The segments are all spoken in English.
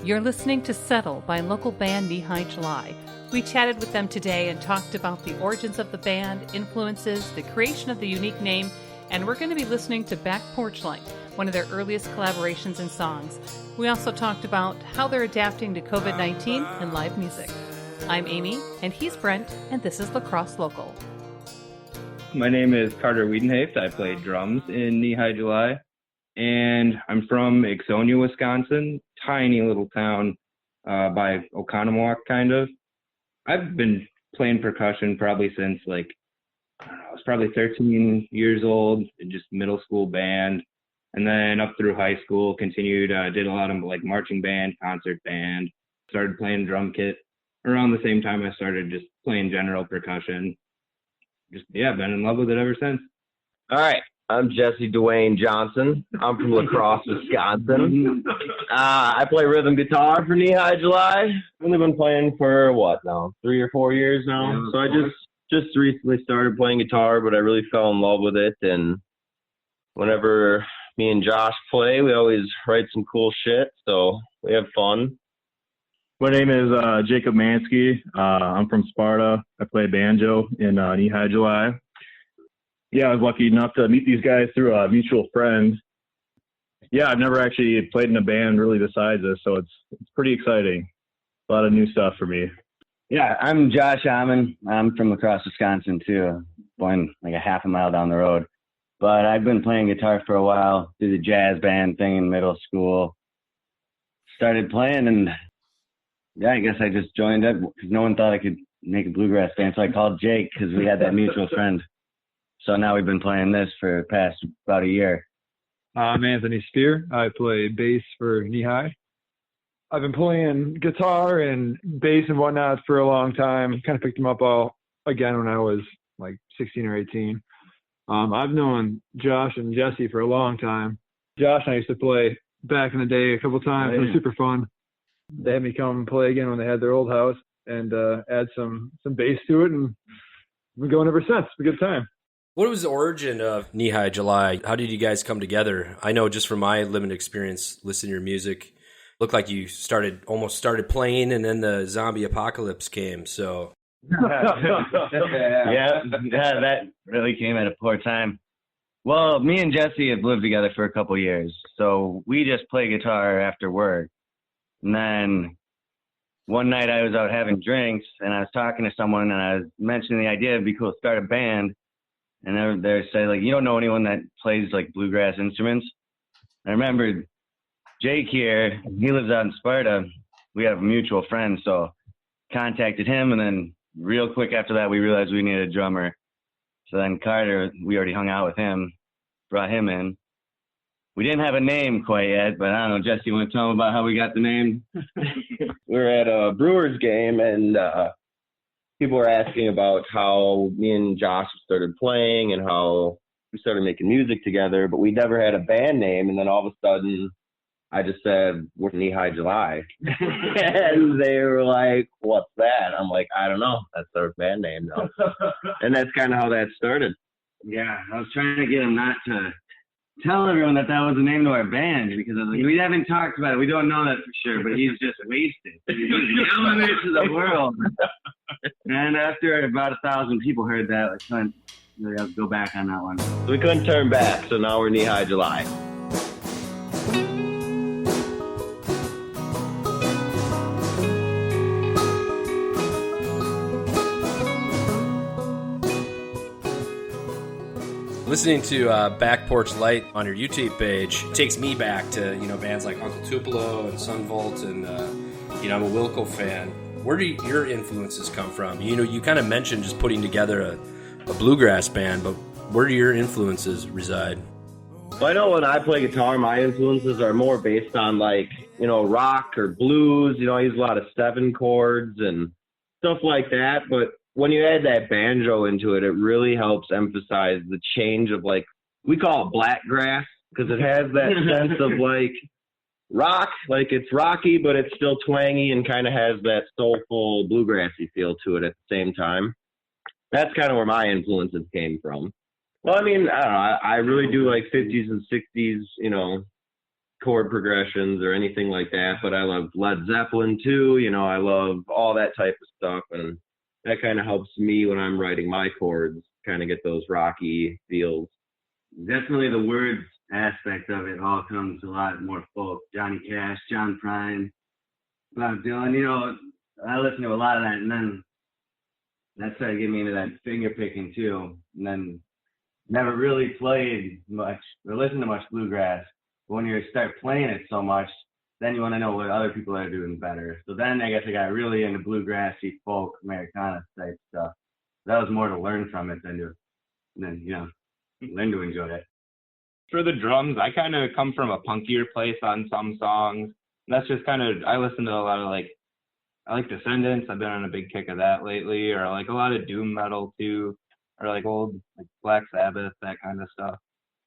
You're listening to Settle by local band Knee High July. We chatted with them today and talked about the origins of the band, influences, the creation of the unique name, and we're going to be listening to Back Porch Light, one of their earliest collaborations and songs. We also talked about how they're adapting to COVID-19 and live music. I'm Amy, and he's Brent, and this is Lacrosse Local. My name is Carter Wiedenhaft. I play drums in Knee High July, and I'm from Ixonia, Wisconsin, tiny little town by Oconomowoc, kind of. I've been playing percussion probably since, I was probably 13 years old, just middle school band, and then up through high school, continued, did a lot of, marching band, concert band, started playing drum kit around the same time I started just playing general percussion. Been in love with it ever since. All right. I'm Jesse Dwayne Johnson. I'm from Lacrosse, Wisconsin. I play rhythm guitar for Knee High July. I've only been playing for 3 or 4 years now. Yeah, so I just recently started playing guitar, but I really fell in love with it. And whenever me and Josh play, we always write some cool shit. So we have fun. My name is Jacob Mansky. I'm from Sparta. I play banjo in Knee High July. I was lucky enough to meet these guys through a mutual friend. I've never actually played in a band really besides this, so it's pretty exciting. A lot of new stuff for me. Yeah, I'm Josh Almond. I'm from Lacrosse, Wisconsin, too. Born like a half a mile down the road. But I've been playing guitar for a while, did the jazz band thing in middle school. Started playing, and I guess I just joined up because no one thought I could make a bluegrass band. So I called Jake because we had that mutual friend. So now we've been playing this for the past about a year. I'm Anthony Speer. I play bass for Knee High. I've been playing guitar and bass and whatnot for a long time. Kind of picked them up all again when I was 16 or 18. I've known Josh and Jesse for a long time. Josh and I used to play back in the day a couple times. It was super fun. They had me come play again when they had their old house and add some bass to it, and we've been going ever since. It's a good time. What was the origin of Knee High July? How did you guys come together? I know just from my limited experience listening to your music, looked like you almost started playing and then the zombie apocalypse came. So that really came at a poor time. Well, me and Jesse have lived together for a couple years, so we just play guitar after work. And then one night I was out having drinks and I was talking to someone and I was mentioning the idea it'd be cool to start a band. And they say, you don't know anyone that plays bluegrass instruments? I remember Jake here, he lives out in Sparta. We have a mutual friend, so contacted him, and then real quick after that we realized we needed a drummer. So then Carter, we already hung out with him, brought him in. We didn't have a name quite yet, but I don't know, Jesse, you want to tell them about how we got the name? We were at a Brewers game, and people were asking about how me and Josh started playing and how we started making music together, but we never had a band name. And then all of a sudden, I just said, we're Knee High July. And they were like, what's that? I'm like, I don't know. That's our band name, though. And that's kind of how that started. Yeah, I was trying to get him not to tell everyone that was the name to our band, because I was like, we haven't talked about it. We don't know that for sure, but he's just wasted. He's yelling it to the world. And after about 1,000 people heard that, I couldn't really go back on that one. So we couldn't turn back, so now we're Knee High July. listening to Back Porch Light on your YouTube page takes me back to, bands like Uncle Tupelo and Sunvolt, and, I'm a Wilco fan. Where do your influences come from? You kind of mentioned just putting together a bluegrass band, but where do your influences reside? Well, I know when I play guitar, my influences are more based on rock or blues. I use a lot of 7 chords and stuff like that. But when you add that banjo into it, it really helps emphasize the change of we call it black grass, because it has that sense of rock, it's rocky, but it's still twangy and kind of has that soulful bluegrassy feel to it at the same time. That's kind of where my influences came from. Well, I don't know. I really do 50s and 60s, chord progressions or anything like that, but I love Led Zeppelin too. You know, I love all that type of stuff, and that kind of helps me when I'm writing my chords, kind of get those rocky feels. Definitely the words aspect of it all comes a lot more folk. Johnny Cash, John Prine, Bob Dylan, you know, I listen to a lot of that, and then that started getting me into that finger picking too. And then never really played much or listened to much bluegrass. But when you start playing it so much, then you want to know what other people are doing better. So then I guess I got really into bluegrassy, folk, Americana type stuff. That was more to learn from it than learn to enjoy it. For the drums, I kind of come from a punkier place on some songs. That's just kind of, I listen to a lot of I like Descendants. I've been on a big kick of that lately, or I like a lot of doom metal too, or like old Black Sabbath, that kind of stuff.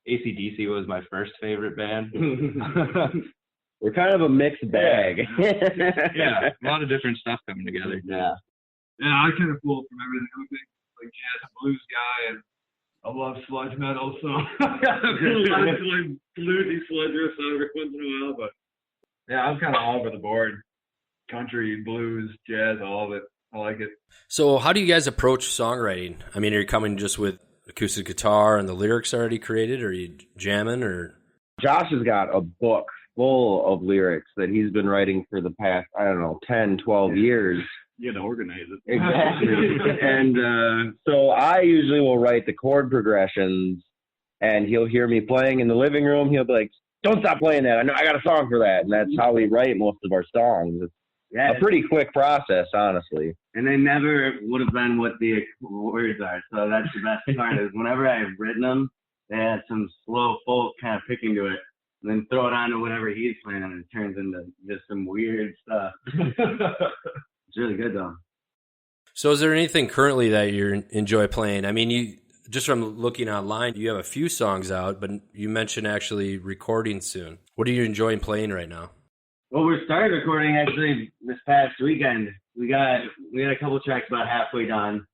AC/DC was my first favorite band. We're kind of a mixed bag. Yeah, a lot of different stuff coming together. Yeah. Yeah, I kind of pull from everything. I'm a big jazz and blues guy, and I love sludge metal, so I really like bluesy sludge riffs every once in a while. But yeah, I'm kind of all over the board. Country, blues, jazz, all of it. I like it. So how do you guys approach songwriting? I mean, are you coming just with acoustic guitar and the lyrics already created, or are you jamming, or? Josh has got a book full of lyrics that he's been writing for the past, 10, 12 years. You gotta organize it. Exactly. And so I usually will write the chord progressions, and he'll hear me playing in the living room. He'll be like, "Don't stop playing that. I know I got a song for that." And that's how we write most of our songs. It's a pretty quick process, honestly. And they never would have been what the words are. So that's the best part is whenever I've written them, they had some slow folk kind of picking to it, and then throw it on to whatever he's playing, and it turns into just some weird stuff. It's really good though. So is there anything currently that you enjoy playing? I mean, you just from looking online, you have a few songs out, but you mentioned actually recording soon. What are you enjoying playing right now? Well, we started recording actually this past weekend. We had a couple tracks about halfway done.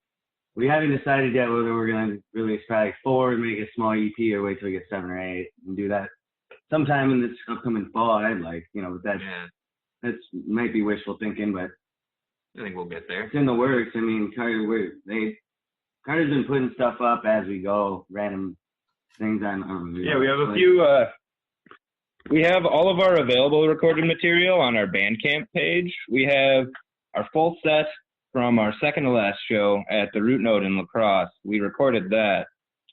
We haven't decided yet whether we're going to release track 4 and make a small EP or wait till we get 7 or 8 and do that sometime in this upcoming fall. I'd like, but that's might be wishful thinking, but I think we'll get there. It's in the works. I mean, Carter's been putting stuff up as we go, random things on. Yeah, we have a few. We have all of our available recorded material on our Bandcamp page. We have our full set from our second to last show at the Root Note in La Crosse. We recorded that,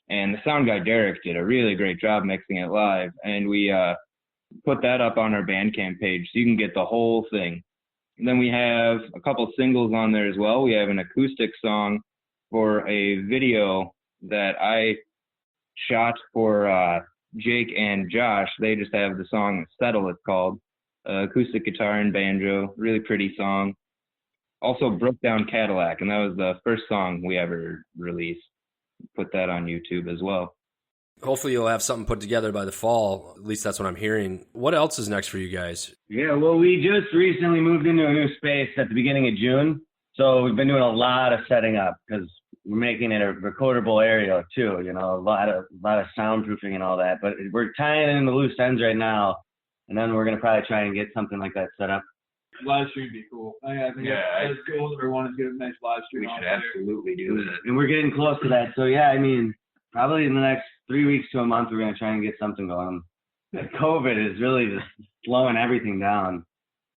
and the sound guy Derek did a really great job mixing it live, and we put that up on our Bandcamp page so you can get the whole thing. And then we have a couple singles on there as well. We have an acoustic song for a video that I shot for Jake and Josh. They just have the song Settle, it's called. Acoustic guitar and banjo, really pretty song. Also Broke Down Cadillac, and that was the first song we ever released. Put that on YouTube as well. Hopefully you'll have something put together by the fall. At least that's what I'm hearing. What else is next for you guys? Yeah, well, we just recently moved into a new space at the beginning of June. So we've been doing a lot of setting up because we're making it a recordable area too, a lot of soundproofing and all that. But we're tying in the loose ends right now, and then we're going to probably try and get something like that set up. Live stream would be cool. I think that's cool. Everyone is getting a nice live stream. We should absolutely do that. And we're getting close to that. So yeah, I mean, probably in the next 3 weeks to a month, we're going to try and get something going. COVID is really just slowing everything down.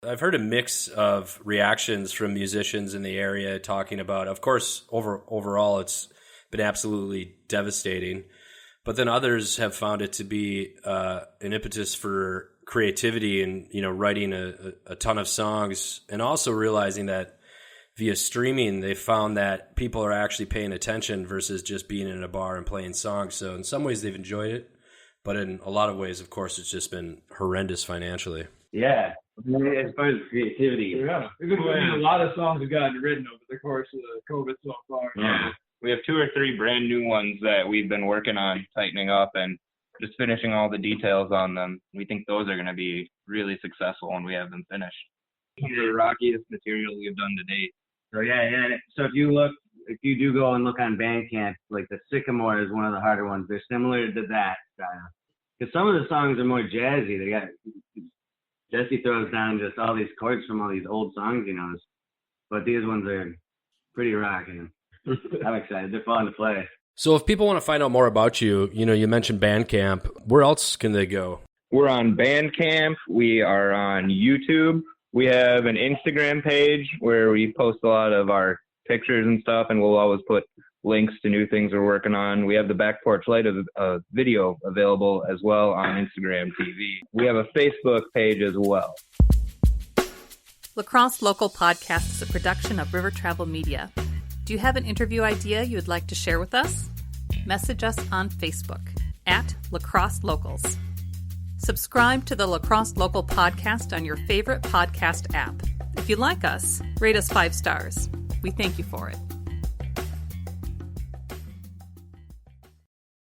I've heard a mix of reactions from musicians in the area talking about, of course, overall, it's been absolutely devastating. But then others have found it to be an impetus for creativity and, writing a ton of songs, and also realizing that via streaming, they found that people are actually paying attention versus just being in a bar and playing songs. So in some ways they've enjoyed it, but in a lot of ways, of course, it's just been horrendous financially. Yeah, as far as creativity. Yeah, a lot of songs have gotten written over the course of COVID so far. Yeah, we have 2 or 3 brand new ones that we've been working on tightening up and just finishing all the details on them. We think those are going to be really successful when we have them finished. Some of the rockiest material we've done to date. So yeah. So if you do go and look on Bandcamp, like the Sycamore is one of the harder ones. They're similar to that style. Because some of the songs are more jazzy. Jesse throws down just all these chords from all these old songs he knows. But these ones are pretty rocking. I'm excited. They're fun to play. So if people want to find out more about you, you mentioned Bandcamp. Where else can they go? We're on Bandcamp. We are on YouTube. We have an Instagram page where we post a lot of our pictures and stuff, and we'll always put links to new things we're working on. We have the Back Porch Light video available as well on Instagram TV. We have a Facebook page as well. Lacrosse Local Podcast is a production of River Travel Media. Do you have an interview idea you would like to share with us? Message us on Facebook at Lacrosse Locals. Subscribe to the Lacrosse Local Podcast on your favorite podcast app. If you like us, rate us 5 stars. We thank you for it.